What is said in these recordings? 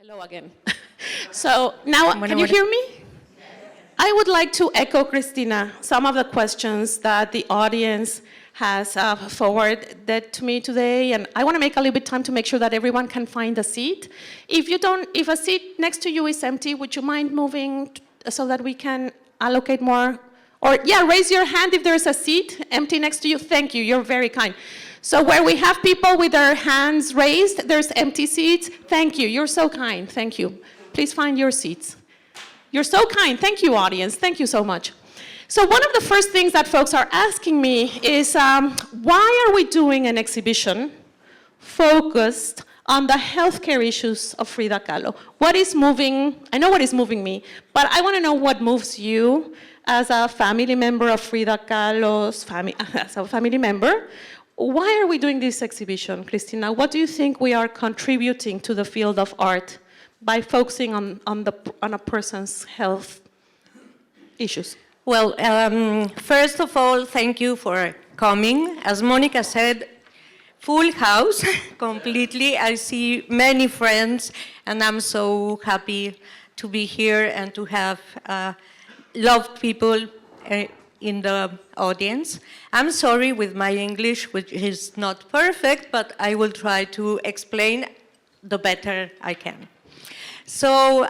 Hello again. So now, can you hear me? I would like to echo, Cristina, some of the questions that the audience has forwarded to me today, and I want to make a little bit time to make sure that everyone can find a seat. If a seat next to you is empty, would you mind moving so that we can allocate more? Or yeah, raise your hand if there's a seat empty next to you. Thank you, you're very kind. So where we have people with their hands raised, there's empty seats. Thank you, you're so kind, thank you. Please find your seats. You're so kind, thank you, audience, thank you so much. So one of the first things that folks are asking me is, why are we doing an exhibition focused on the healthcare issues of Frida Kahlo? What is moving, I know what is moving me, but I want to know what moves you as a family member of Frida Kahlo's family, as a family member. Why are we doing this exhibition, Cristina? What do you think we are contributing to the field of art by focusing on a person's health issues? Well, first of all, thank you for coming. As Mónica said, full house, completely. I see many friends, and I'm so happy to be here and to have loved people in the audience. I'm sorry with my English, which is not perfect, but I will try to explain the better I can. So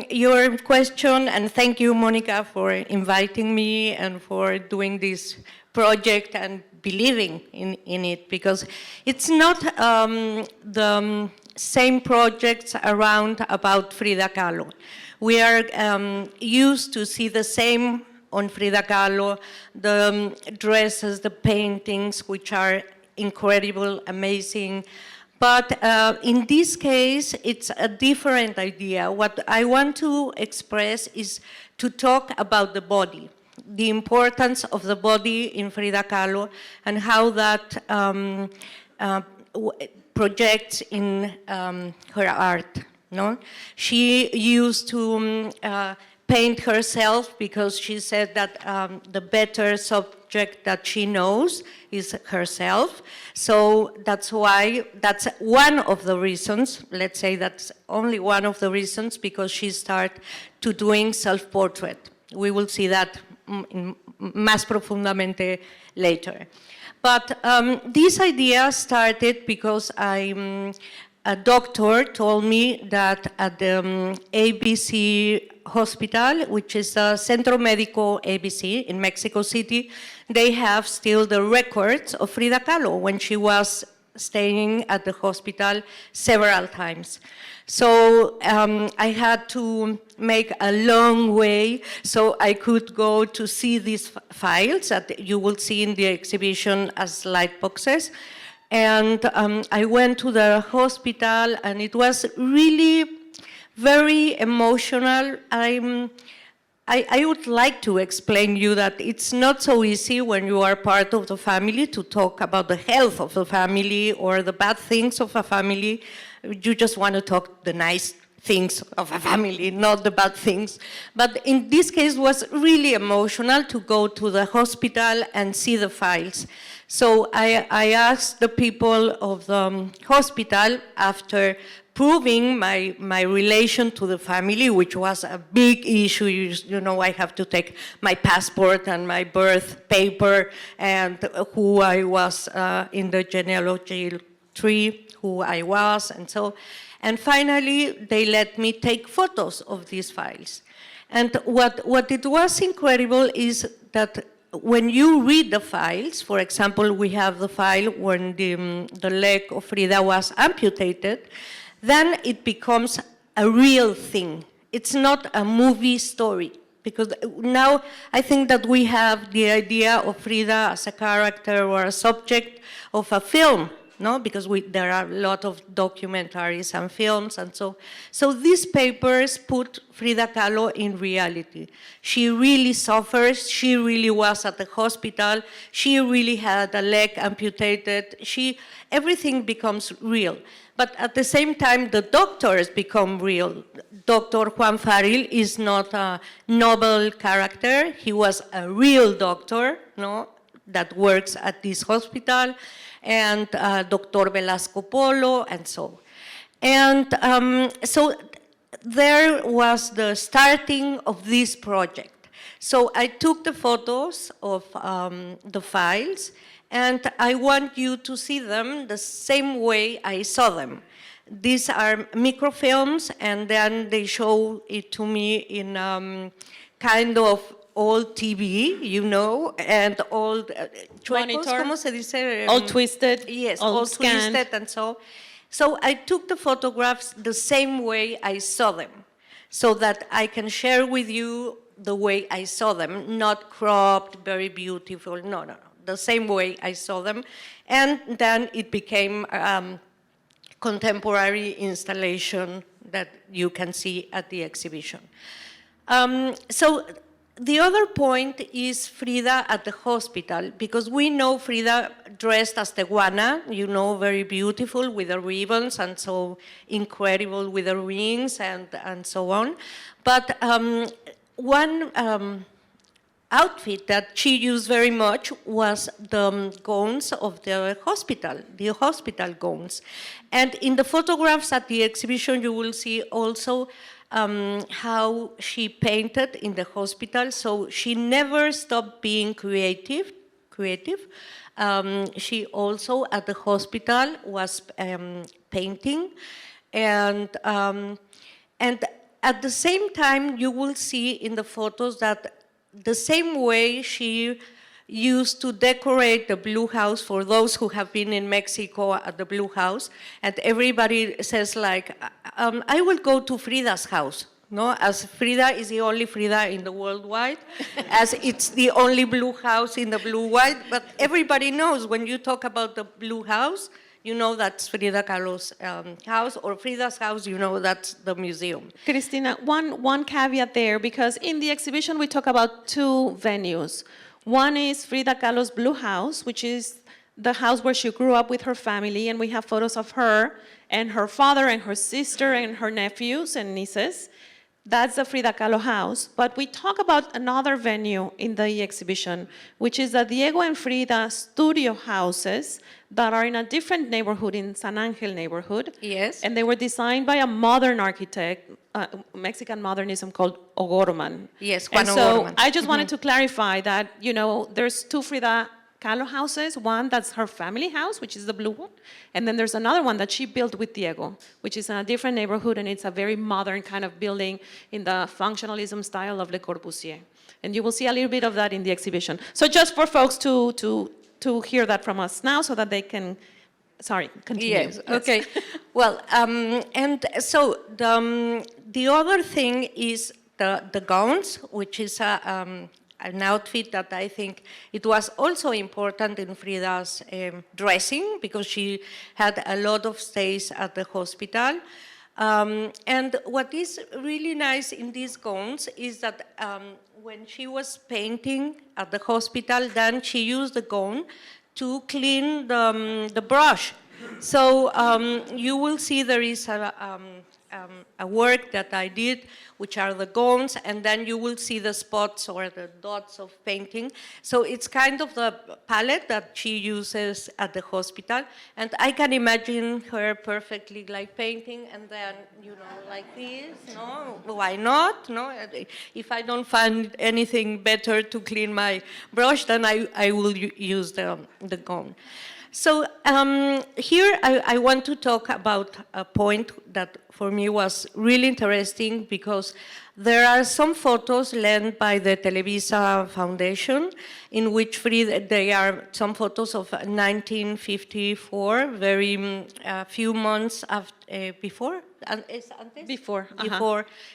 your question, and thank you, Mónica, for inviting me and for doing this project and believing in it, because it's not the same projects around about Frida Kahlo. We are used to see the same on Frida Kahlo, the dresses, the paintings, which are incredible, amazing. But in this case, it's a different idea. What I want to express is to talk about the body, the importance of the body in Frida Kahlo, and how that projects in her art. No? She used to paint herself because she said that the better subject that she knows is herself. So that's why, that's one of the reasons, let's say that's only one of the reasons, because she started to doing self-portrait. We will see that más profundamente later. But this idea started because a doctor told me that at the ABC hospital, which is a Centro Médico ABC in Mexico City, they have still the records of Frida Kahlo when she was staying at the hospital several times. So I had to make a long way so I could go to see these files that you will see in the exhibition as light boxes. And I went to the hospital, and it was really very emotional. I would like to explain you that it's not so easy when you are part of the family to talk about the health of the family or the bad things of a family. You just want to talk the nice things of a family, not the bad things. But in this case, it was really emotional to go to the hospital and see the files. So I asked the people of the hospital, after proving my relation to the family, which was a big issue. You know, I have to take my passport and my birth paper and who I was in the genealogy tree, who I was, and so. And finally, they let me take photos of these files. And what it was incredible is that when you read the files, for example, we have the file when the leg of Frida was amputated, then it becomes a real thing. It's not a movie story, because now I think that we have the idea of Frida as a character or a subject of a film, no? Because there are a lot of documentaries and films, and so these papers put Frida Kahlo in reality. She really suffers, she really was at the hospital, she really had a leg amputated, everything becomes real. But at the same time, the doctors become real. Dr. Juan Faril is not a novel character, he was a real doctor, no, that works at this hospital, and Dr. Velasco Polo, and so. And so there was the starting of this project. So I took the photos of the files, and I want you to see them the same way I saw them. These are microfilms, and then they show it to me in kind of old TV, you know, and old chuecos, ¿cómo se dice? All twisted. Yes, all all scanned. twisted and so. So I took the photographs the same way I saw them, so that I can share with you the way I saw them, not cropped, very beautiful, no, no, no, the same way I saw them. And then it became contemporary installation that you can see at the exhibition. So the other point is Frida at the hospital, because we know Frida dressed as Tehuana, you know, very beautiful with the ribbons and so incredible with the rings and so on. But one outfit that she used very much was the gowns of the hospital gowns. And in the photographs at the exhibition, you will see also how she painted in the hospital. So she never stopped being creative. She also at the hospital was painting, and at the same time you will see in the photos that the same way she used to decorate the Blue House, for those who have been in Mexico at the Blue House, and everybody says like, I will go to Frida's house, no? As Frida is the only Frida in the worldwide, as it's the only Blue House in the Blue White, but everybody knows when you talk about the Blue House, you know that's Frida Kahlo's house, or Frida's house, you know that's the museum. Cristina, one caveat there, because in the exhibition we talk about two venues. One is Frida Kahlo's Blue House, which is the house where she grew up with her family, and we have photos of her and her father and her sister and her nephews and nieces. That's the Frida Kahlo house. But we talk about another venue in the exhibition, which is the Diego and Frida studio houses that are in a different neighborhood, in San Angel neighborhood. Yes. And they were designed by a modern architect, Mexican modernism called O'Gorman. Yes, Juan and so O'Gorman. I just wanted to clarify that, you know, there's two Frida Kahlo houses. One that's her family house, which is the blue one. And then there's another one that she built with Diego, which is in a different neighborhood, and it's a very modern kind of building in the functionalism style of Le Corbusier. And you will see a little bit of that in the exhibition. So just for folks to hear that from us now so that they can, sorry, continue. Yes, okay. Well, and so the other thing is the gowns, which is an outfit that I think it was also important in Frida's dressing, because she had a lot of stays at the hospital. And what is really nice in these gowns is that when she was painting at the hospital, then she used the gown to clean the brush. So you will see there is a work that I did, which are the gowns, and then you will see the spots or the dots of painting. So it's kind of the palette that she uses at the hospital, and I can imagine her perfectly like painting, and then, you know, like this, no? Why not, no? If I don't find anything better to clean my brush, then I will use the gown. So here I want to talk about a point that for me was really interesting, because there are some photos lent by the Televisa Foundation in which they are some photos of 1954, very few months after, before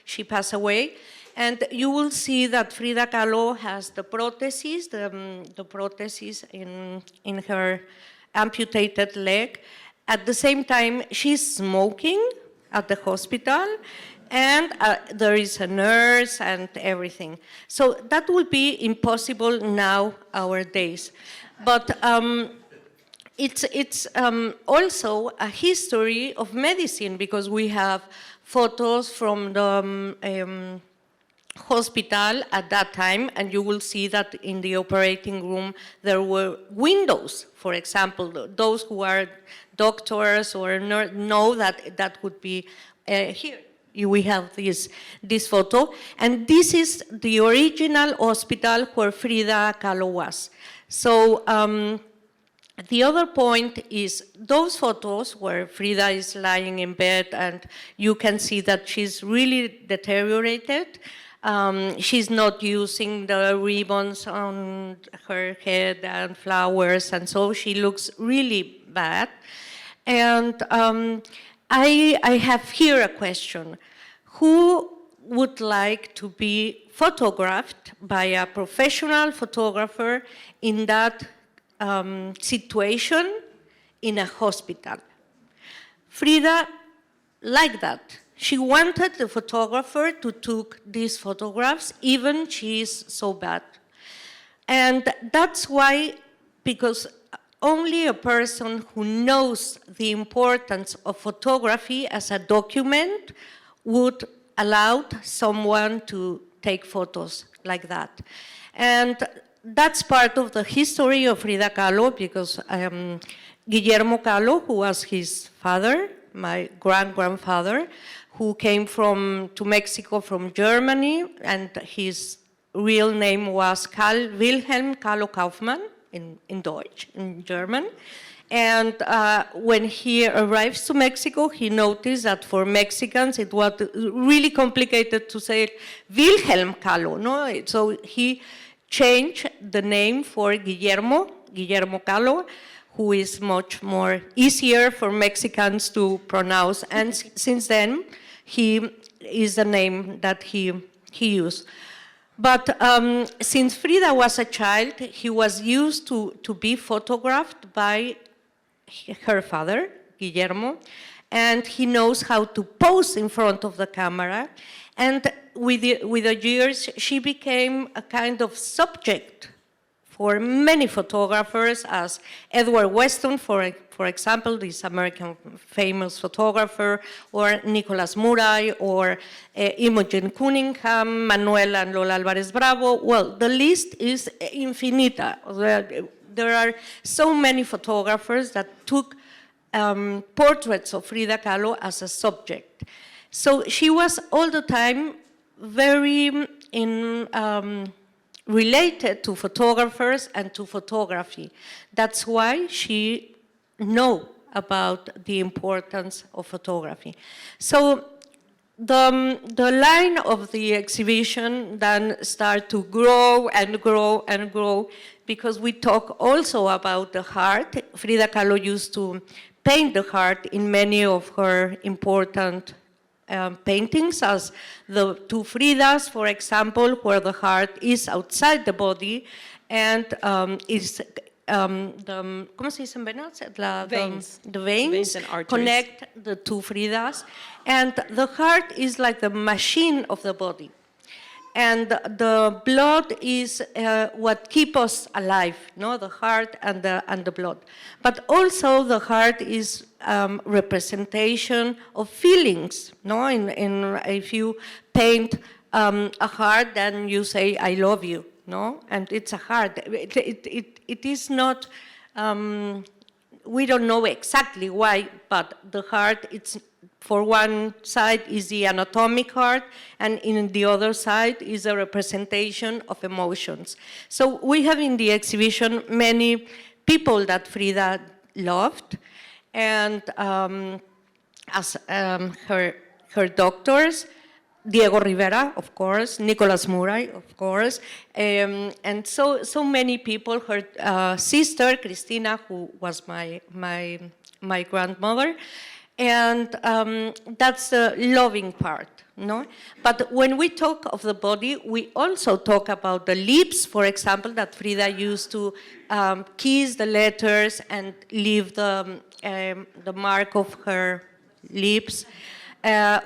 she passed away. And you will see that Frida Kahlo has the prosthesis, the prosthesis in her amputated leg. At the same time, she's smoking at the hospital, and there is a nurse and everything. So that would be impossible nowadays. But it's also a history of medicine, because we have photos from the hospital at that time, and you will see that in the operating room there were windows. For example, those who are doctors or know that that would be here. We have this photo, and this is the original hospital where Frida Kahlo was. So the other point is those photos where Frida is lying in bed and you can see that she's really deteriorated. She's not using the ribbons on her head and flowers, and so she looks really bad. And I have here a question. Who would like to be photographed by a professional photographer in that situation in a hospital? Frida liked that. She wanted the photographer to take these photographs, even she is so bad. And that's why, because only a person who knows the importance of photography as a document would allow someone to take photos like that. And that's part of the history of Frida Kahlo, because Guillermo Kahlo, who was his father, my grandfather, who came to Mexico from Germany, and his real name was Wilhelm Kahlo Kaufmann, in Deutsch, in German. And when he arrives to Mexico, he noticed that for Mexicans it was really complicated to say Wilhelm Kahlo, no? So he changed the name for Guillermo Kahlo, who is much more easier for Mexicans to pronounce. And since then, he is the name that he used. But since Frida was a child, he was used to be photographed by her father, Guillermo, and he knows how to pose in front of the camera. And with the years, she became a kind of subject for many photographers, as Edward Weston, for example, this American famous photographer, or Nicholas Murray, or Imogen Cunningham, Manuel and Lola Alvarez Bravo. Well, the list is infinita. There are so many photographers that took portraits of Frida Kahlo as a subject. So she was all the time very related to photographers and to photography. That's why she knows about the importance of photography. So the line of the exhibition then started to grow and grow and grow, because we talk also about the heart. Frida Kahlo used to paint the heart in many of her important paintings, as the two Fridas, for example, where the heart is outside the body and is ¿cómo se dice en venas? The veins and arteries connect the two Fridas, and the heart is like the machine of the body. And the blood is what keeps us alive, no? The heart and the blood. But also the heart is representation of feelings, no? If you paint a heart, then you say, I love you, no? And it's a heart. It is not, we don't know exactly why, but the heart, it's, for one side is the anatomic heart, and in the other side is a representation of emotions. So we have in the exhibition many people that Frida loved, and as her doctors, Diego Rivera, of course, Nicholas Murray, of course, and so many people. Her sister, Cristina, who was my grandmother, and that's the loving part, no? But when we talk of the body, we also talk about the lips, for example, that Frida used to kiss the letters and leave the mark of her lips.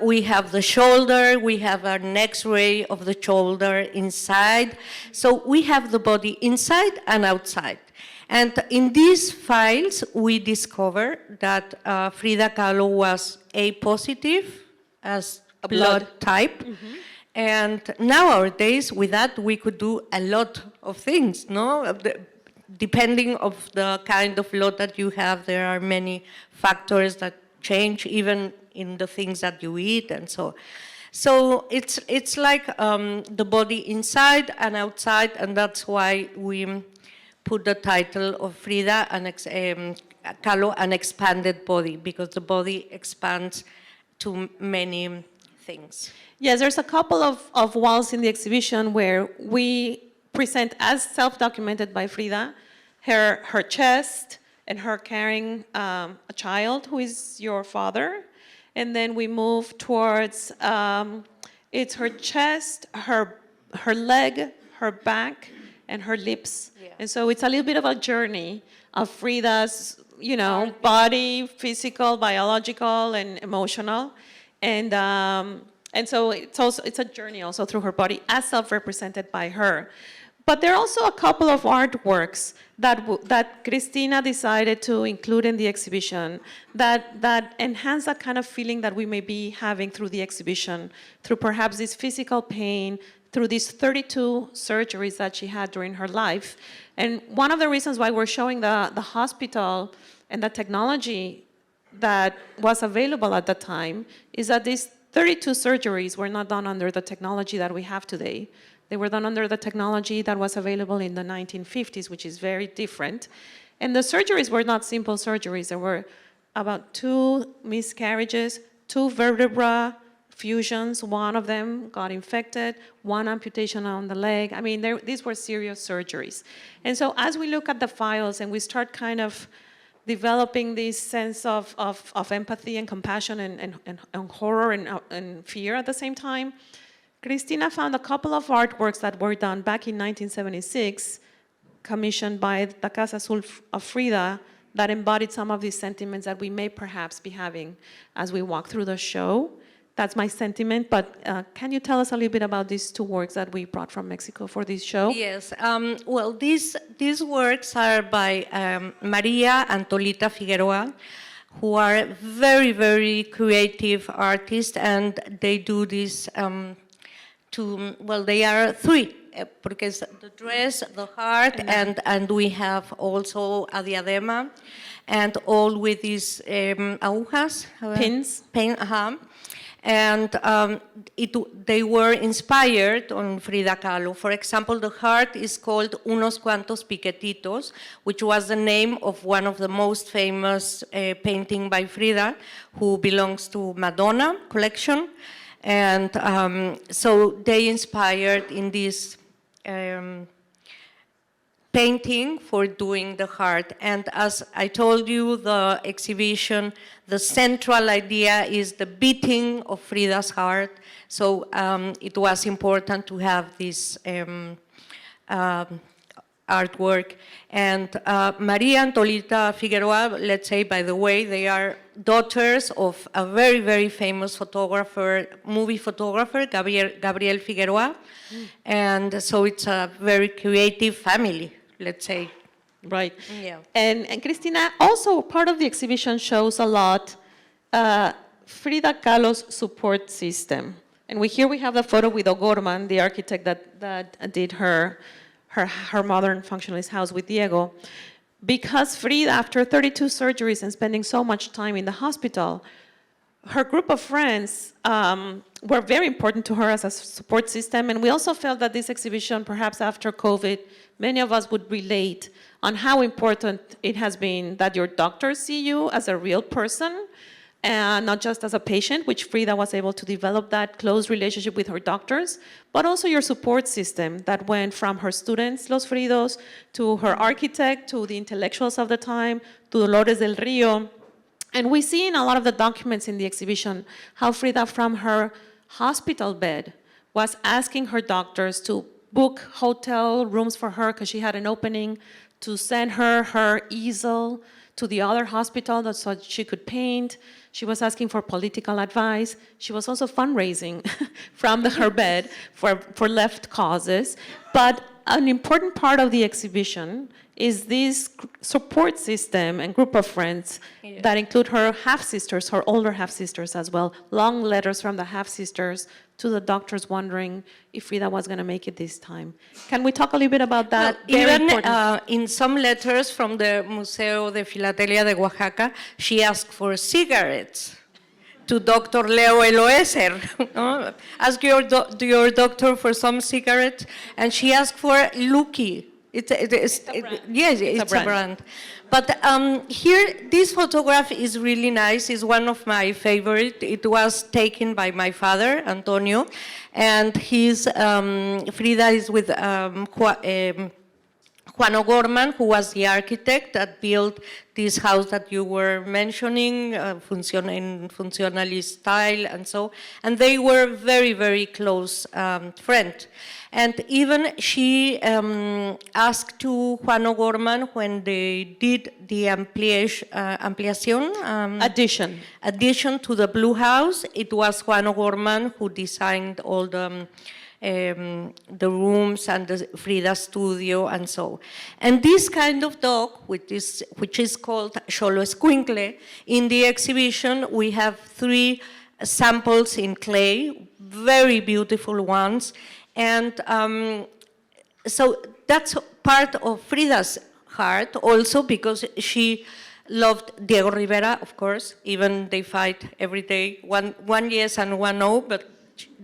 We have the shoulder, we have an X-ray of the shoulder inside. So we have the body inside and outside. And in these files, we discover that Frida Kahlo was A positive as a blood type, And nowadays, with that, we could do a lot of things, no? Depending of the kind of law that you have, there are many factors that change, even in the things that you eat and so. So it's like the body inside and outside, and that's why we put the title of Frida, Kahlo, an expanded body, because the body expands to many things. Yes, there's a couple of walls in the exhibition where we present, as self-documented by Frida, her chest and her carrying a child who is your father. And then we move towards, it's her chest, her leg, her back, and her lips. Yeah. And so it's a little bit of a journey of Frida's, body, physical, biological, and emotional. And so it's a journey also through her body as self-represented by her. But there are also a couple of artworks that Cristina decided to include in the exhibition that enhance that kind of feeling that we may be having through the exhibition, through perhaps this physical pain, through these 32 surgeries that she had during her life. And one of the reasons why we're showing the hospital and the technology that was available at the time is that these 32 surgeries were not done under the technology that we have today. They were done under the technology that was available in the 1950s, which is very different. And the surgeries were not simple surgeries. There were about 2 miscarriages, 2 vertebra fusions. One of them got infected, 1 amputation on the leg. I mean, these were serious surgeries. And so as we look at the files and we start kind of developing this sense of empathy and compassion and horror and fear at the same time, Cristina found a couple of artworks that were done back in 1976, commissioned by the Casa Azul of Frida, that embodied some of these sentiments that we may perhaps be having as we walk through the show. That's my sentiment, but can you tell us a little bit about these 2 works that we brought from Mexico for this show? Yes, well, these works are by Maria and Tolita Figueroa, who are very, very creative artists, and they do this they are 3, because the dress, the heart, and we have also a diadema, and all with these agujas. Pins. And they were inspired on Frida Kahlo. For example, the heart is called Unos Cuantos Piquetitos, which was the name of one of the most famous painting by Frida, who belongs to Madonna collection. And so they inspired in this painting for doing the heart. And as I told you, the exhibition, the central idea is the beating of Frida's heart. So it was important to have this artwork. And Maria and Tolita Figueroa, let's say, by the way, they are daughters of a very, very famous photographer, movie photographer, Gabriel Figueroa. And so it's a very creative family, let's say. Right. Yeah. And Cristina, also part of the exhibition shows a lot Frida Kahlo's support system. And here we have the photo with O'Gorman, the architect that did her modern functionalist house with Diego. Because Frida, after 32 surgeries and spending so much time in the hospital, her group of friends were very important to her as a support system. And we also felt that this exhibition, perhaps after COVID, many of us would relate on how important it has been that your doctors see you as a real person, and not just as a patient, which Frida was able to develop that close relationship with her doctors, but also your support system that went from her students, Los Fridos, to her architect, to the intellectuals of the time, to Dolores del Rio. And we see in a lot of the documents in the exhibition how Frida, from her hospital bed, was asking her doctors to book hotel rooms for her because she had an opening, to send her easel to the other hospital so she could paint. She was asking for political advice. She was also fundraising from her bed for left causes. But an important part of the exhibition is this support system and group of friends that include her half-sisters, her older half-sisters as well, long letters from the half-sisters to the doctors wondering if Frida was going to make it this time. Can we talk a little bit about that? Well, even in some letters from the Museo de Filatelia de Oaxaca, she asked for cigarettes to Dr. Leo Eloeser. No? Ask your doctor for some cigarettes, and she asked for Lucky. Yes, it's a brand. But here, this photograph is really nice. It's one of my favorite. It was taken by my father, Antonio, and Frida is with Juan O'Gorman, who was the architect that built this house that you were mentioning, in funcionalist style and so, and they were very, very close friends. And even she asked to Juan O'Gorman when they did the addition to the Blue House, it was Juan O'Gorman who designed all the rooms and the Frida studio and so. And this kind of dog, which is called Xolo Escuincle, in the exhibition we have 3 samples in clay, very beautiful ones. And so that's part of Frida's heart also, because she loved Diego Rivera, of course, even they fight every day, one yes and one no, but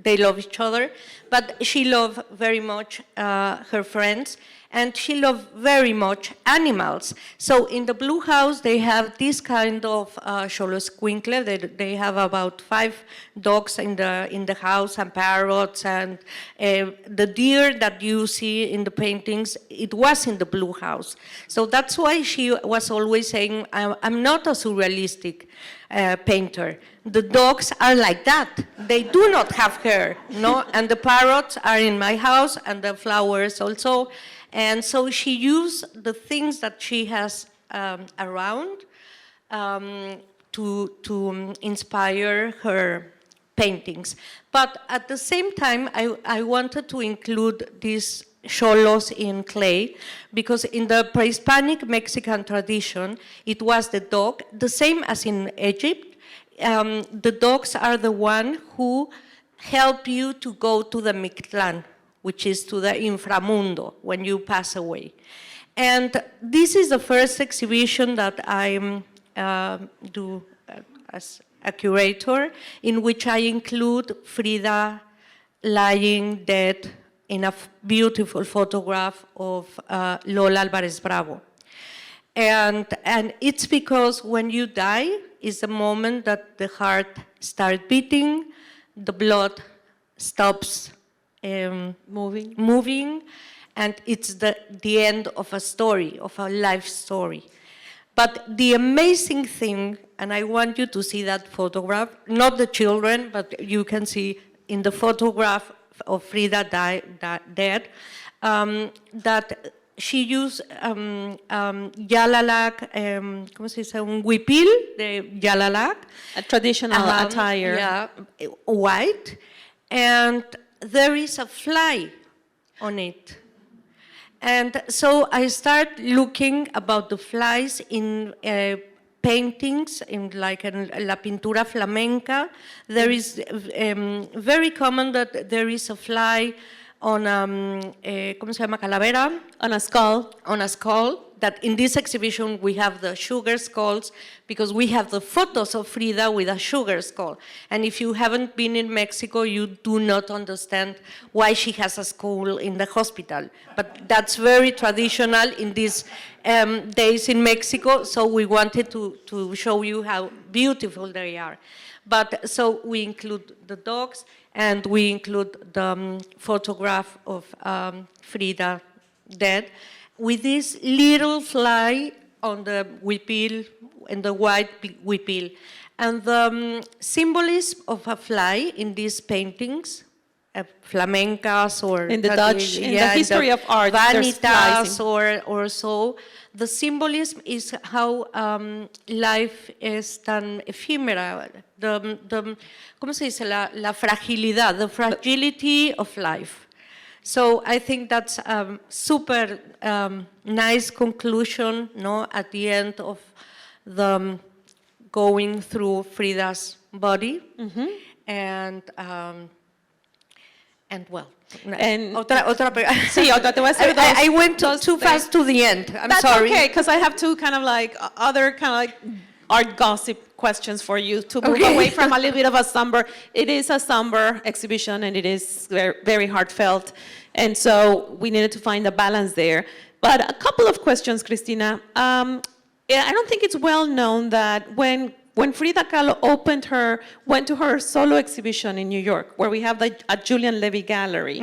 they love each other. But she loved very much her friends, and she loved very much animals. So in the Blue House, they have this kind of Xolo Escuincle. They have about 5 dogs in the house, and parrots, and the deer that you see in the paintings, it was in the Blue House. So that's why she was always saying, I'm not a surrealistic painter. The dogs are like that. They do not have hair, no? And the parrots are in my house, and the flowers also. And so she used the things that she has around to inspire her paintings. But at the same time, I wanted to include these xolos in clay, because in the pre-Hispanic Mexican tradition, it was the dog, the same as in Egypt. The dogs are the one who help you to go to the Mictlán, which is to the inframundo, when you pass away. And this is the first exhibition that I do as a curator, in which I include Frida lying dead in a beautiful photograph of Lola Álvarez Bravo. And it's because when you die is the moment that the heart starts beating, the blood stops moving, and it's the end of a story, of a life story. But the amazing thing, and I want you to see that photograph, not the children, but you can see in the photograph of Frida dead, that she used yalalac, ¿cómo se dice? Un huipil de yalalac. A traditional attire. Yeah, white, and there is a fly on it. And so I start looking about the flies in paintings, in like in la pintura flamenca. There is very common that there is a fly on ¿cómo se llama? Calavera? On a skull. On a skull. That in this exhibition we have the sugar skulls, because we have the photos of Frida with a sugar skull. And if you haven't been in Mexico, you do not understand why she has a skull in the hospital. But that's very traditional in these days in Mexico, so we wanted to show you how beautiful they are. But so we include the dogs, and we include the photograph of Frida dead, with this little fly on the huipil, and the white huipil. And the symbolism of a fly in these paintings, flamencas, or in the Dutch, in the history of art, vanitas, or so, the symbolism is how life is tan ephemeral, ¿cómo se dice? La fragilidad, the fragility of life. So I think that's a super nice conclusion, no, at the end of the going through Frida's body. Mm-hmm. And And well, And sí, te voy a hacer dos, I went dos too fast to the end. I'm That's sorry. okay, because I have two kind of like other kind of like art gossip questions for you to move away from a little bit of a somber. It is a somber exhibition, and it is very, very heartfelt, and so we needed to find a balance there. But a couple of questions, Cristina. I don't think it's well known that when Frida Kahlo went to her solo exhibition in New York, where we have a Julian Levy gallery,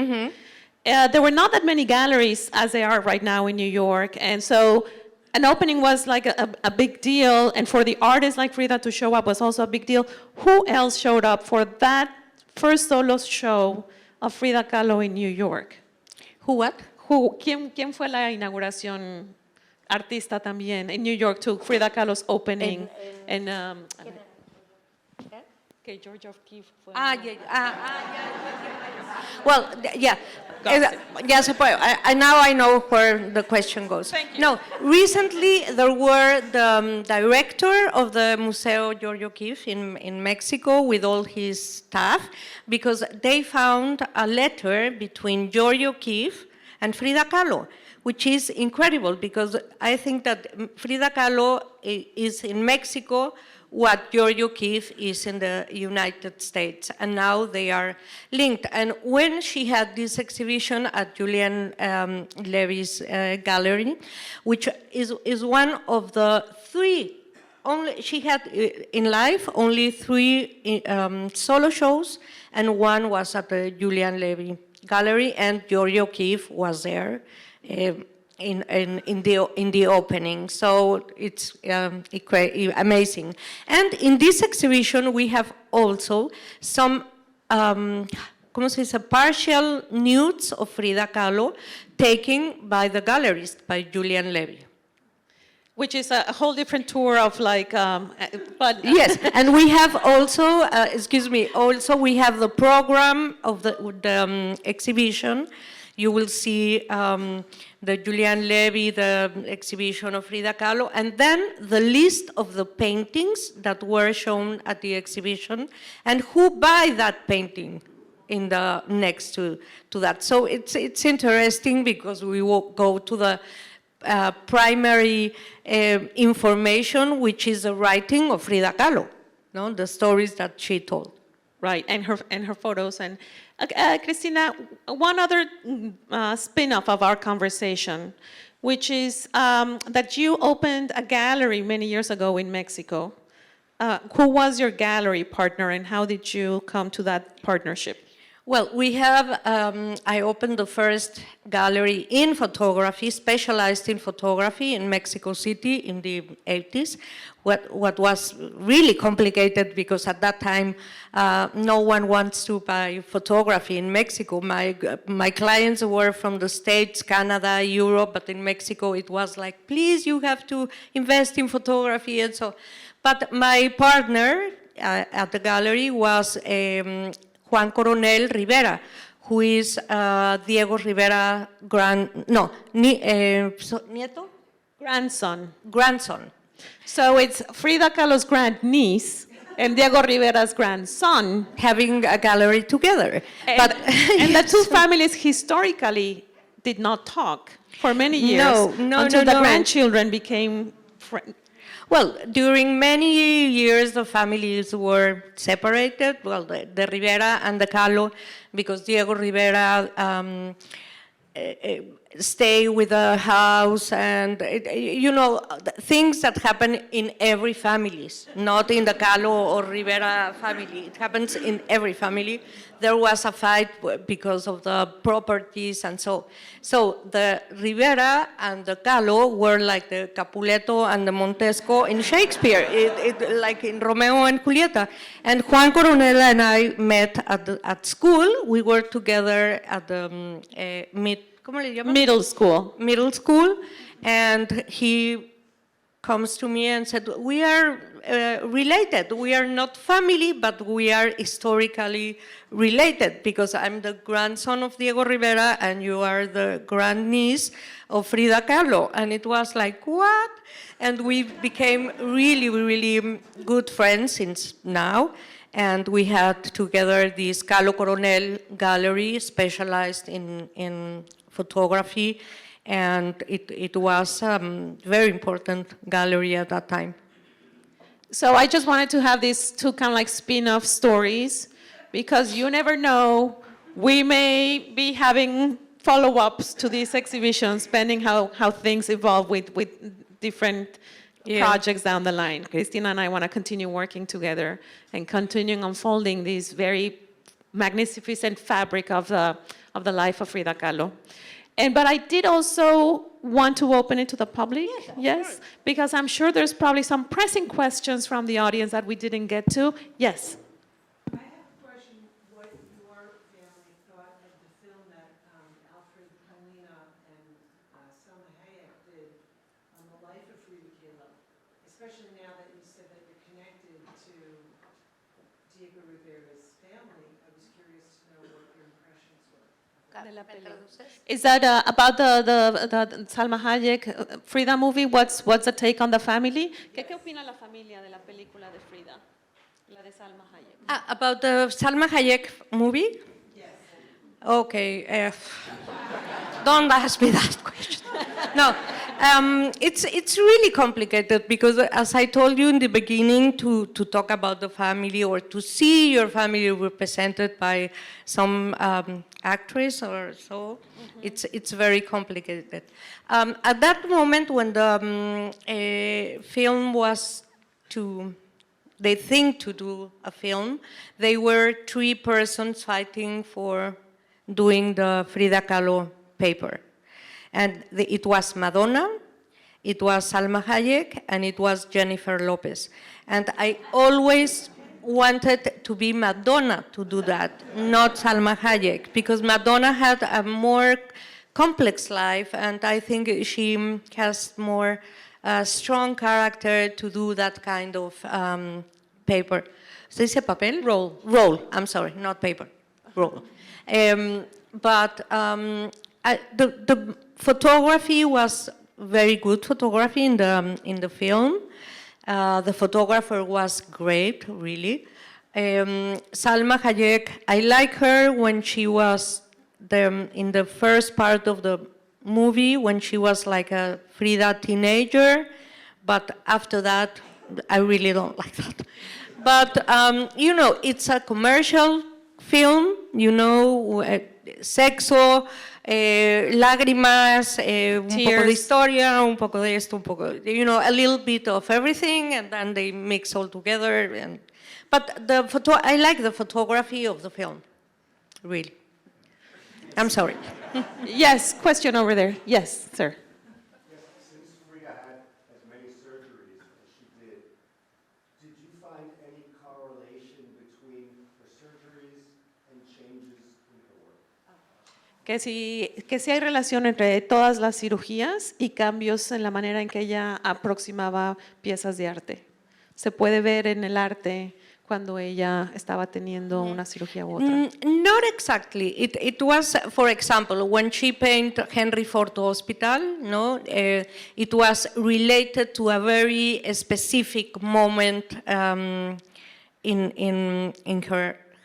there were not that many galleries as they are right now in New York, and so an opening was like a big deal, and for the artist like Frida to show up was also a big deal. Who else showed up for that first solo show of Frida Kahlo in New York? Who what? ¿Quién fue la inauguración artista también in New York to Frida Kahlo's opening? Que George O'Keeffe fue. Well, yeah. Yeah, now I know where the question goes. Thank you. No, recently there were the director of the Museo George O'Keeffe in Mexico with all his staff, because they found a letter between George O'Keeffe and Frida Kahlo, which is incredible, because I think that Frida Kahlo is in Mexico what George O'Keeffe is in the United States, and now they are linked. And when she had this exhibition at Julian Levy's gallery, which is one of the three, she had in life only three solo shows, and one was at the Julian Levy gallery, and George O'Keeffe was there in the opening. So it's amazing. And in this exhibition, we have also some partial nudes of Frida Kahlo taken by the gallerist, by Julian Levy. Which is a whole different tour of like, but yes, and we have also, also we have the program of the exhibition. You will see the Julian Levy, the exhibition of Frida Kahlo, and then the list of the paintings that were shown at the exhibition, and who buy that painting in the next to that. So it's interesting, because we will go to the primary information, which is the writing of Frida Kahlo, no? The stories that she told. Right, and her photos. And Cristina, one other spin-off of our conversation, which is that you opened a gallery many years ago in Mexico. Who was your gallery partner, and how did you come to that partnership? Well, we have, I opened the first gallery in photography, specialized in photography in Mexico City in the 80s. What was really complicated, because at that time, no one wants to buy photography in Mexico. My clients were from the States, Canada, Europe, but in Mexico it was like, please, you have to invest in photography, and so. But my partner at the gallery was Juan Coronel Rivera, who is Diego Rivera nieto? Grandson. So it's Frida Kahlo's grandniece and Diego Rivera's grandson having a gallery together. And the two families historically did not talk for many years until the grandchildren became friends. Well, during many years, the families were separated. Well, the Rivera and the Kahlo, because Diego Rivera stay with the house, and things that happen in every family, not in the Kahlo or Rivera family. It happens in every family. There was a fight because of the properties, and so the Rivera and the Kahlo were like the Capuleto and the Montesco in Shakespeare, like in Romeo and Julieta. And Juan Coronel and I met at school. We were together at the Middle school, and he comes to me and said, we are related. We are not family, but we are historically related, because I'm the grandson of Diego Rivera and you are the grandniece of Frida Kahlo. And it was like, what? And we became really, really good friends since now. And we had together this Kahlo Coronel gallery specialized in photography, and it was a very important gallery at that time. So I just wanted to have these two kind of like spin-off stories, because you never know, we may be having follow-ups to these exhibitions, depending how things evolve with different projects down the line. Cristina and I want to continue working together and continuing unfolding this very magnificent fabric of the life of Frida Kahlo. But I did also want to open it to the public, yes? Because I'm sure there's probably some pressing questions from the audience that we didn't get to. Yes? I have a question, what your family thought of the film that Alfred Molina and Selma Hayek did on the life of Frida Kahlo, especially now that you said that you're connected to Diego Rivera's family. I was curious to know what your impressions were. Is that about the Salma Hayek Frida movie? What's the take on the family? ¿Qué opina la familia de la película de Frida? La de Salma Hayek. About the Salma Hayek movie? Yes. Okay, don't ask me that question. No, it's really complicated because, as I told you in the beginning, to talk about the family or to see your family represented by some actress or so, it's very complicated. At that moment when the film was they think to do a film, they were 3 persons fighting for doing the Frida Kahlo paper. And it was Madonna, it was Salma Hayek, and it was Jennifer Lopez. And I always wanted to be Madonna to do that, not Salma Hayek, because Madonna had a more complex life, and I think she has more strong character to do that kind of paper. ¿Se dice papel? Roll. Roll, I'm sorry, not paper, roll. But the photography was very good photography in the film. The photographer was great, really. Salma Hayek, I like her when she was in the first part of the movie, when she was like a Frida teenager, but after that, I really don't like that. But, you know, it's a commercial film, you know, sexo, lágrimas, un poco de historia, un poco de esto, un poco, you know, a little bit of everything, and then they mix all together. But I like the photography of the film, really. I'm sorry. Yes, question over there. Yes, sir. Since Frida had as many surgeries as she did you find any correlation between her surgeries and changes in her work? Que si hay relación entre todas las cirugías y cambios en la manera en que ella aproximaba piezas de arte. Se puede ver en el arte cuando ella estaba teniendo una cirugía u otra. Not exactly. It was, for example, when she painted Henry Ford Hospital, no, it was related to a very specific moment in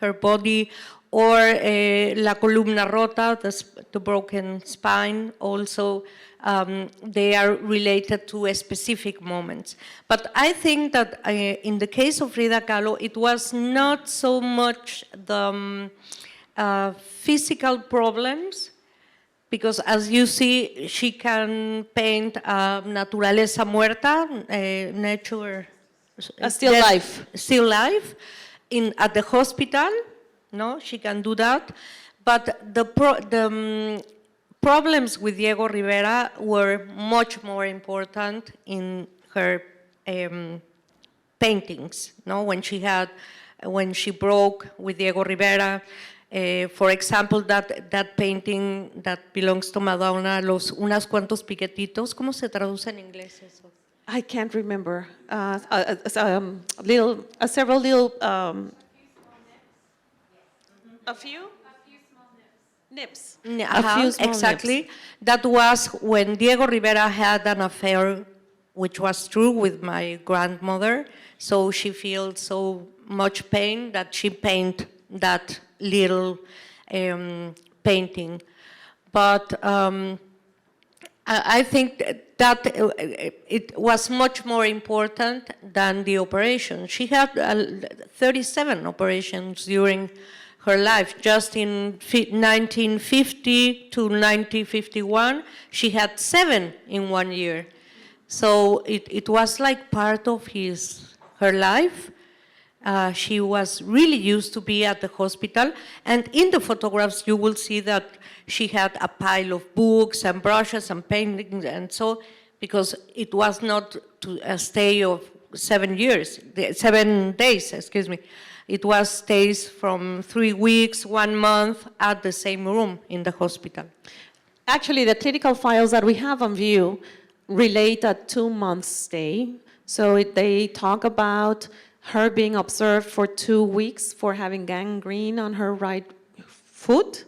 her body, or La Columna Rota, the broken spine, also. They are related to specific moments. But I think that in the case of Frida Kahlo, it was not so much the physical problems, because as you see, she can paint naturaleza muerta, nature. A still life. Still life at the hospital, no, she can do that. But the problems with Diego Rivera were much more important in her paintings, no? When she broke with Diego Rivera, for example, that painting that belongs to Madonna, unas cuantos piquetitos, ¿cómo se traduce en inglés eso? I can't remember. Several little. A few? Nips. Exactly. Nips. That was when Diego Rivera had an affair, which was true, with my grandmother. So she feels so much pain that she painted that little painting. But I think that it was much more important than the operation. She had 37 operations during her life. Just in 1950 to 1951, she had 7 in 1 year. So it was like part of her life. She was really used to be at the hospital, and in the photographs you will see that she had a pile of books and brushes and paintings, and so, because it was not a stay of 7 days, excuse me. It was stays from 3 weeks, 1 month at the same room in the hospital. Actually, the clinical files that we have on view relate a 2-month stay. So they talk about her being observed for 2 weeks for having gangrene on her right foot,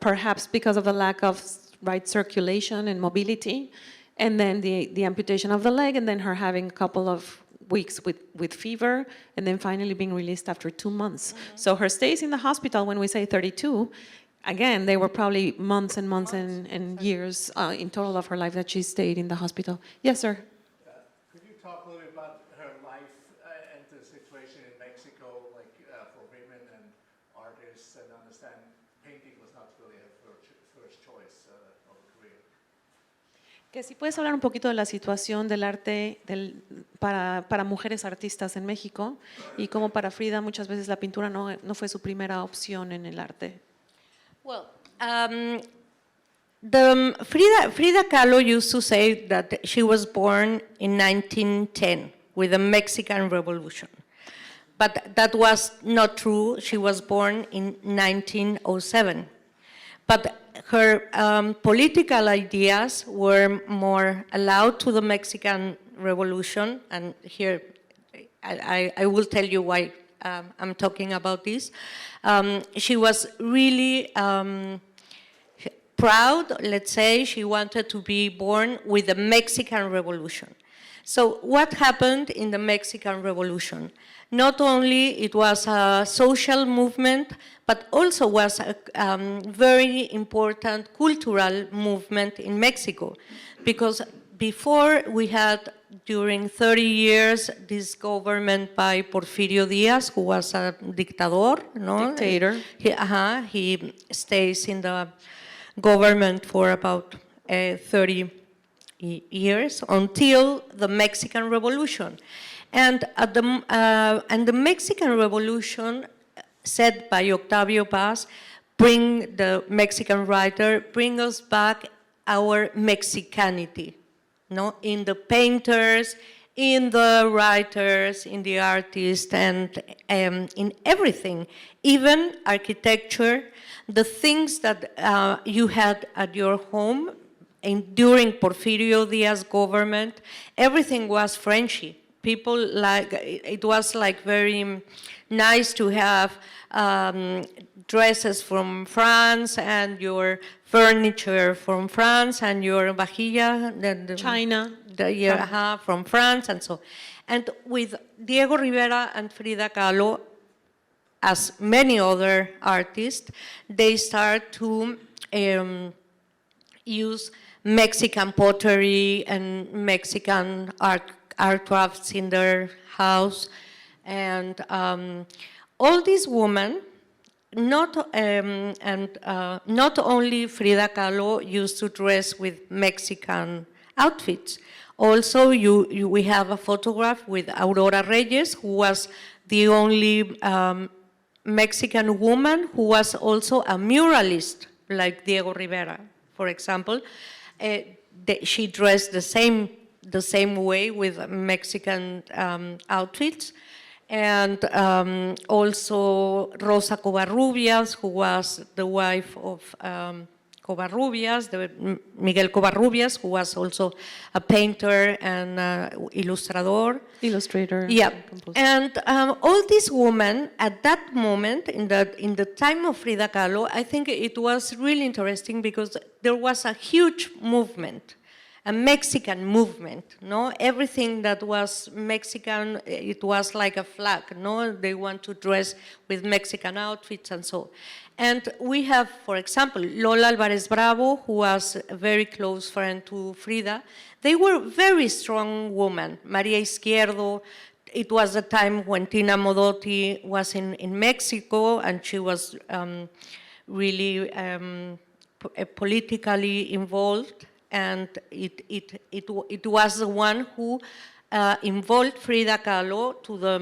perhaps because of the lack of right circulation and mobility, and then the amputation of the leg, and then her having a couple of weeks with fever, and then finally being released after 2 months. So her stays in the hospital, when we say 32, again, they were probably months and months and years in total of her life that she stayed in the hospital. Yes, sir? Could you talk a little bit about her life and the situation in Mexico, like for women and artists, and understand painting was not really her first choice of a career? Que si puedes hablar un poquito de la situación del arte para mujeres artistas en México y cómo para Frida muchas veces la pintura no fue su primera opción en el arte. Well, Frida Kahlo used to say that she was born in 1910 with the Mexican Revolution. But that was not true. She was born in 1907. But her political ideas were more allowed to the Mexican Revolution, and here I will tell you why I'm talking about this. She was really proud, let's say. She wanted to be born with the Mexican Revolution. So what happened in the Mexican Revolution? Not only it was a social movement, but also was a very important cultural movement in Mexico. Because before we had, during 30 years, this government by Porfirio Díaz, who was a dictador, no? Dictator. He stays in the government for about 30 years until the Mexican Revolution. And the Mexican Revolution, said by Octavio Paz, the Mexican writer, bring us back our Mexicanity, no? In the painters, in the writers, in the artists, and in everything, even architecture, the things that you had at your home during Porfirio Díaz government, everything was Frenchy. People it was like very nice to have dresses from France and your furniture from France and your vajilla, China. From France and so. And with Diego Rivera and Frida Kahlo, as many other artists, they start to use Mexican pottery and Mexican art crafts in their house, and all these women, not only Frida Kahlo used to dress with Mexican outfits. Also, we have a photograph with Aurora Reyes, who was the only Mexican woman who was also a muralist, like Diego Rivera, for example. She dressed the same way with Mexican outfits. And also Rosa Covarrubias, who was the wife of Covarrubias, Miguel Covarrubias, who was also a painter and illustrator. Yeah, and all these women at that moment, in the time of Frida Kahlo, I think it was really interesting because there was a huge movement. a Mexican movement, no? Everything that was Mexican, it was like a flag, no? They want to dress with Mexican outfits and so. And we have, for example, Lola Álvarez Bravo, who was a very close friend to Frida. They were very strong women. Maria Izquierdo, it was the time when Tina Modotti was in Mexico, and she was really politically involved. And it was the one who involved Frida Kahlo to the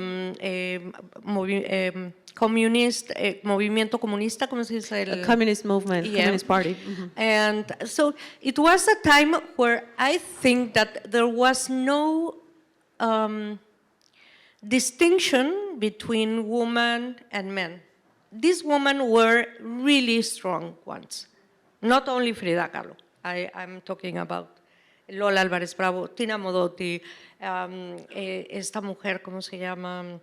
movimiento comunista, ¿cómo se dice? A communist movement, Yeah. Communist Party. And so it was a time where I think that there was no distinction between women and men. These women were really strong ones, not only Frida Kahlo. I'm talking about Lola Álvarez Bravo, Tina Modotti, esta mujer, ¿cómo se llama?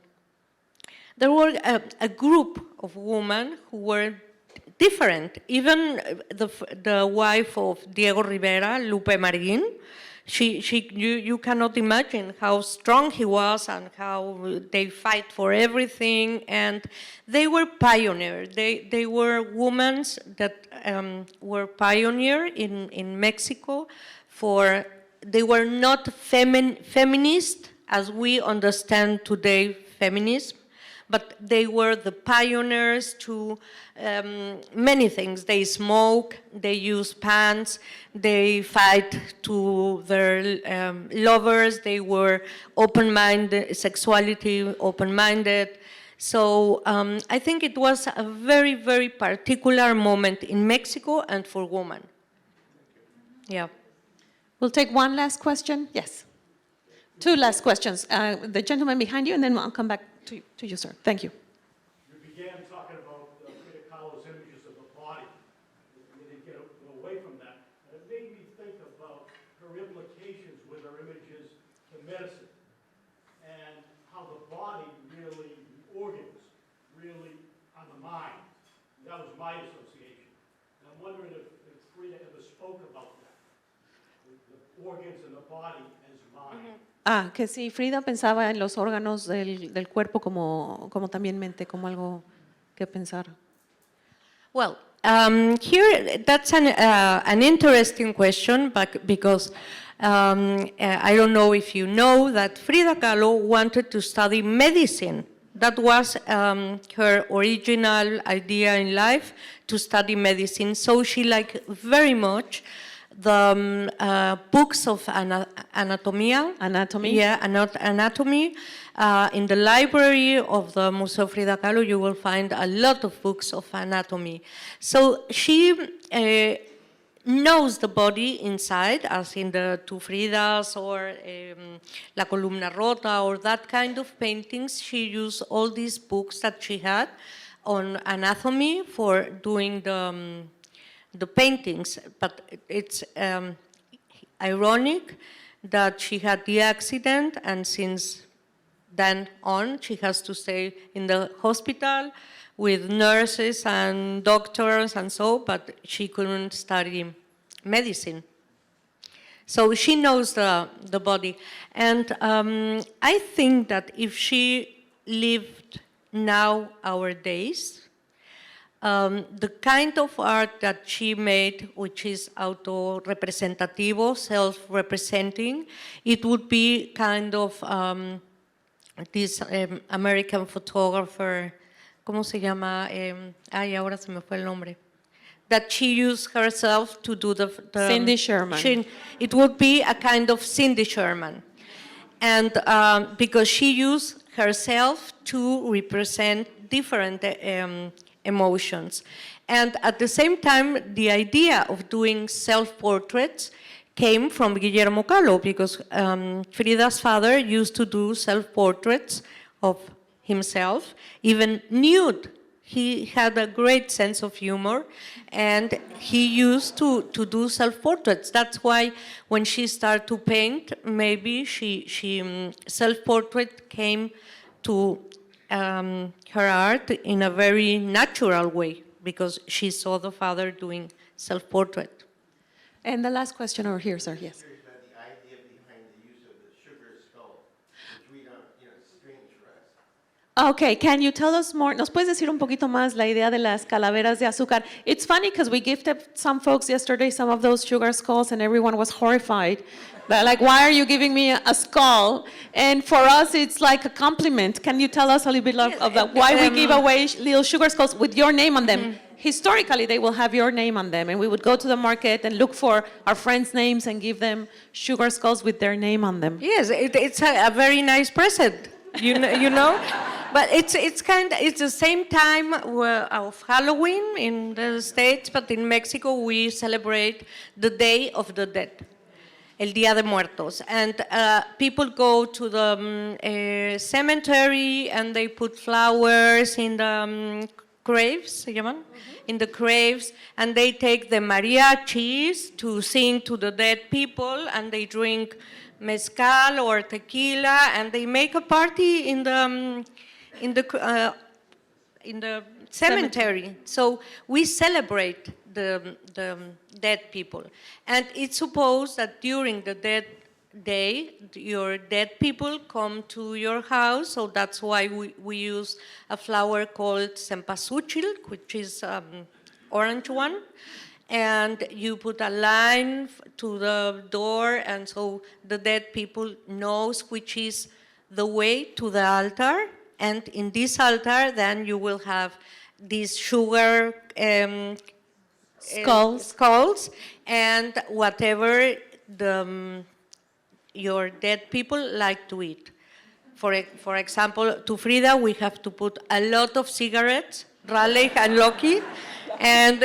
There were a group of women who were different. Even the wife of Diego Rivera, Lupe Marín, you cannot imagine how strong he was and how they fight for everything. And they were pioneers. They were women that were pioneer in Mexico. They were not feminist as we understand today feminism, but they were the pioneers to many things. They smoke, they use pants, they fight to their lovers, they were open-minded, sexuality open-minded. So I think it was a very, very particular moment in Mexico and for women. Yeah. We'll take one last question. Yes. Two last questions. The gentleman behind you, and then I'll come back to you, sir. Thank you. You began talking about Frida Kahlo's images of the body. You didn't get away from that. And it made me think about her implications with her images to medicine and how the body really, the organs, really on the mind. That was my association. And I'm wondering if Frida ever spoke about that, the organs and the body as mind. Que sí, Frida pensaba en los órganos del cuerpo como también mente, como algo que pensar. Well, here that's an interesting question, but because I don't know if you know that Frida Kahlo wanted to study medicine. That was her original idea in life, to study medicine. So she liked very much the books of anatomy. Yeah, anatomy. In the library of the Museo Frida Kahlo, you will find a lot of books of anatomy. So she knows the body inside, as in the Two Fridas or La Columna Rota or that kind of paintings. She used all these books that she had on anatomy for doing the paintings, but it's ironic that she had the accident, and since then on, she has to stay in the hospital with nurses and doctors and so, but she couldn't study medicine. So she knows the body. And I think that if she lived now our days, the kind of art that she made, which is auto-representativo, self-representing, it would be kind of this American photographer, ¿cómo se llama? Ay, ahora se me fue el nombre. That she used herself to do the Cindy Sherman. It would be a kind of Cindy Sherman. And because she used herself to represent different emotions. And at the same time, the idea of doing self-portraits came from Guillermo Kahlo, because Frida's father used to do self-portraits of himself, even nude. He had a great sense of humor, and he used to do self-portraits. That's why when she started to paint, maybe she self-portrait came to her art in a very natural way, because she saw the father doing self-portrait. And the last question over here, sir, yes. Okay, can you tell us more? ¿Nos puedes decir un poquito más la idea de las calaveras de azúcar? It's funny because we gifted some folks yesterday some of those sugar skulls and everyone was horrified. They're like, why are you giving me a skull? And for us, it's like a compliment. Can you tell us a little bit of that? Why we give away little sugar skulls with your name on them? Historically, they will have your name on them, and we would go to the market and look for our friends' names and give them sugar skulls with their name on them. Yes, it's a very nice present, you know. But it's the same time of Halloween in the States, but in Mexico we celebrate the Day of the Dead, El Día de Muertos, and people go to the cemetery and they put flowers in the graves, ¿se llaman? In the graves, and they take the mariachis to sing to the dead people, and they drink mezcal or tequila, and they make a party in the cemetery. So we celebrate the dead people. And it's supposed that during the dead day, your dead people come to your house, so that's why we use a flower called cempasúchil, which is orange one. And you put a line to the door, and so the dead people knows which is the way to the altar. And in this altar, then you will have these sugar skulls and whatever your dead people like to eat. For example, to Frida, we have to put a lot of cigarettes, Raleigh and Loki, and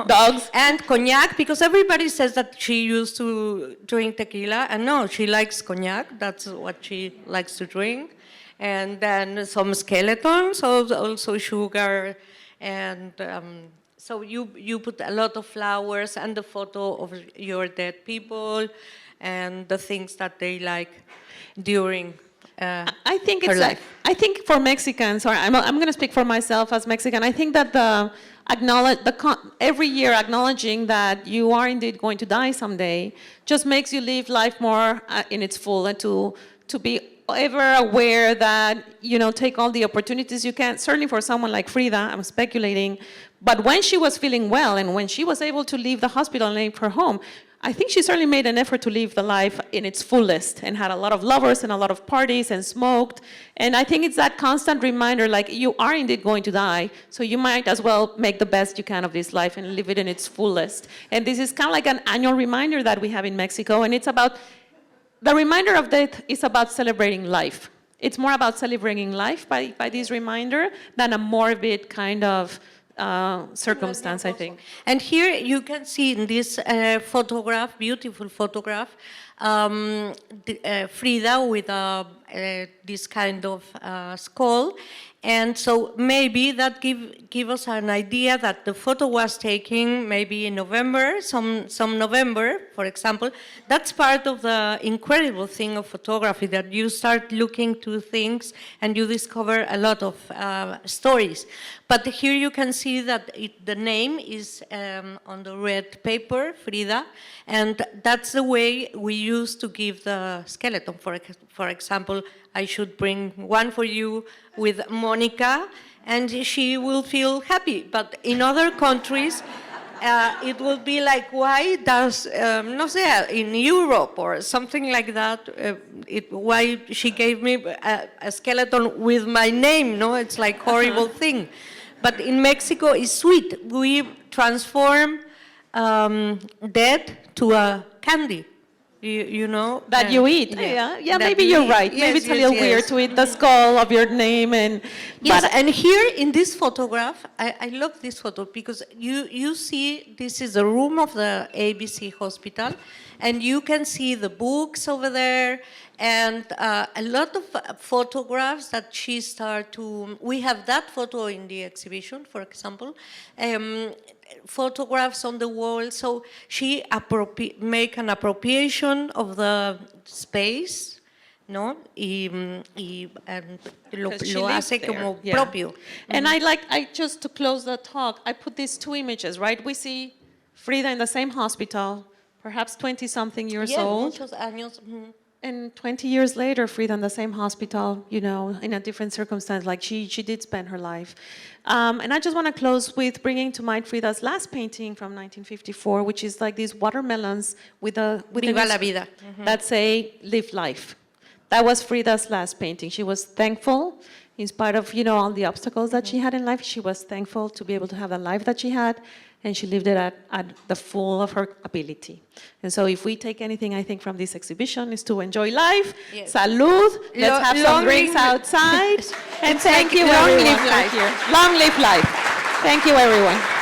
dogs and cognac, because everybody says that she used to drink tequila, and no, she likes cognac. That's what she likes to drink. And then some skeletons, also sugar, and so you put a lot of flowers and the photo of your dead people and the things that they like during I think her it's life. I think for Mexicans, or I'm going to speak for myself as Mexican, I think that every year acknowledging that you are indeed going to die someday just makes you live life more in its full, and to be ever aware that, take all the opportunities you can. Certainly for someone like Frida, I'm speculating, but when she was feeling well and when she was able to leave the hospital and leave her home, I think she certainly made an effort to live the life in its fullest and had a lot of lovers and a lot of parties and smoked. And I think it's that constant reminder, like, you are indeed going to die, so you might as well make the best you can of this life and live it in its fullest. And this is kind of like an annual reminder that we have in Mexico, and it's about, the reminder of death is about celebrating life. It's more about celebrating life by this reminder than a morbid kind of circumstance, I think. And here you can see in this photograph, beautiful photograph, Frida with this kind of skull. And so maybe that give us an idea that the photo was taken maybe in November, some November, for example. That's part of the incredible thing of photography, that you start looking to things and you discover a lot of stories. But here you can see that the name is on the red paper, Frida, and that's the way we used to give the skeleton. For example, I should bring one for you with Mónica, and she will feel happy. But in other countries, it will be like, why does, no sé, in Europe or something like that, why she gave me a skeleton with my name, no? It's like horrible thing. But in Mexico, it's sweet. We transform dead to a candy. You know that you eat. Yeah, maybe you're right. Yes, maybe it's a little weird to eat the skull of your name. And yes, and here in this photograph, I love this photo because you see this is the room of the ABC hospital, and you can see the books over there and a lot of photographs that she started to. We have that photo in the exhibition, for example. Photographs on the wall, so she make an appropriation of the space, ¿no? And lo hace como propio. And I just to close the talk, I put these two images, right? We see Frida in the same hospital, perhaps 20-something years old. Muchos años. And 20 years later, Frida in the same hospital, you know, in a different circumstance, like she did spend her life. And I just want to close with bringing to mind Frida's last painting from 1954, which is like these watermelons with a Viva la vida. that say, live life. That was Frida's last painting. She was thankful, in spite of, you know, all the obstacles that she had in life, she was thankful to be able to have the life that she had, and she lived it at the full of her ability. And so if we take anything, I think, from this exhibition is to enjoy life, Yes. salud, let's have some Long drinks live- outside, and It's thank like you long everyone live for life. here. Long live life. Thank you everyone.